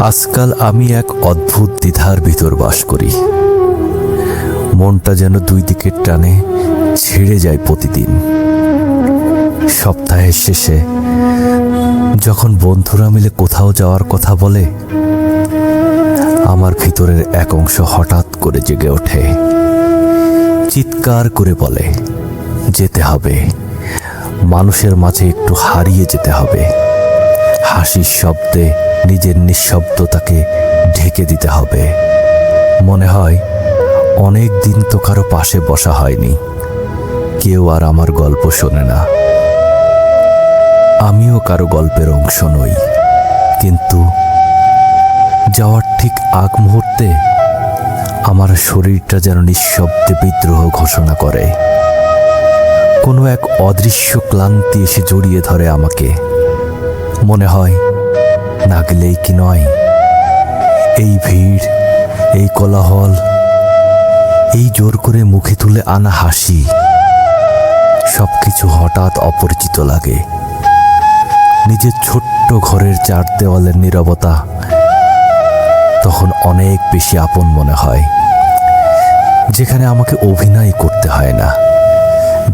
আজকাল আমি এক অদ্ভুত দ্বিধার ভিতর বাস করি। মনটা যেন দুই দিকের টানে ছিঁড়ে যায় প্রতিদিন। সপ্তাহের শেষে যখন বন্ধুরা মিলে কোথাও যাওয়ার কথা বলে, আমার ভিতরের এক অংশ হঠাৎ করে জেগে ওঠে, চিৎকার করে বলে, যেতে হবে, মানুষের মাঝে একটু হারিয়ে যেতে হবে। হাসির শব্দে নিজের নিঃশব্দতাকে ঢেকে দিতে হবে। মনে হয় অনেক দিন তো কারো পাশে বসা হয়নি, কেউ আর আমার গল্প শোনে না। আমিও কারো গল্পের অংশ নই, কিন্তু যাওয়ার ঠিক আগ মুহূর্তে আমার শরীরটা যেন নিঃশব্দে বিদ্রোহ ঘোষণা করে। কোনো এক অদৃশ্য ক্লান্তি এসে জড়িয়ে ধরে আমাকে। মনে হয় না গেলেই কি নয়। এই ভিড়, এই কোলাহল, এই জোর করে মুখে তুলে আনা হাসি, সবকিছু হঠাৎ অপরিচিত লাগে। নিজের ছোট্ট ঘরের চার দেওয়ালের নীরবতা তখন অনেক বেশি আপন মনে হয়। যেখানে আমাকে অভিনয় করতে হয় না,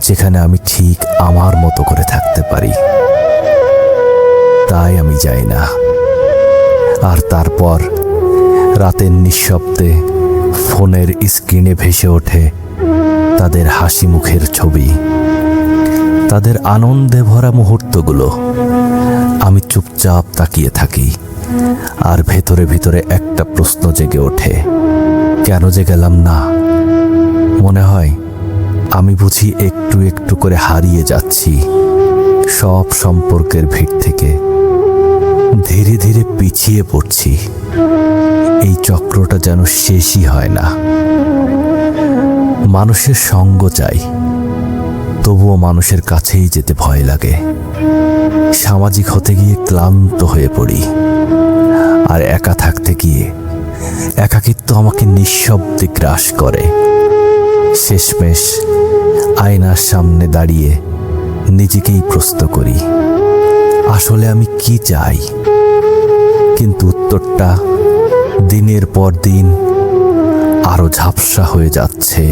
যেখানে আমি ঠিক আমার মতো করে থাকতে পারি। তাই আমি যাই না। আর তারপর রাতের নিঃশব্দে ফোনের স্ক্রিনে ভেসে ওঠে তাদের হাসি মুখের ছবি, তাদের আনন্দে ভরা মুহূর্তগুলো। আমি চুপচাপ তাকিয়ে থাকি, আর ভেতরে ভিতরে একটা প্রশ্ন জেগে ওঠে, কেন যে গেলাম না? মনে হয় আমি বুঝি একটু একটু করে হারিয়ে যাচ্ছি সব সম্পর্কের ভিড় থেকে। ধীরে ধীরে পিছিয়ে পড়ছি। এই চক্রটা যেন শেষই হয় না। মানুষের সঙ্গ চাই, তবুও মানুষের কাছেই যেতে ভয় লাগে। সামাজিক হতে গিয়ে ক্লান্ত হয়ে পড়ি, আর একা থাকতে গিয়ে একাকিত্ব আমাকে নিঃশব্দে গ্রাস করে। শেষমেশ আয়নার সামনে দাঁড়িয়ে নিজেকেই প্রশ্ন করি, আসলে আমি কি চাই? কিন্তু উত্তরটা দিনের পর দিন আরো ঝাপসা হয়ে যাচ্ছে।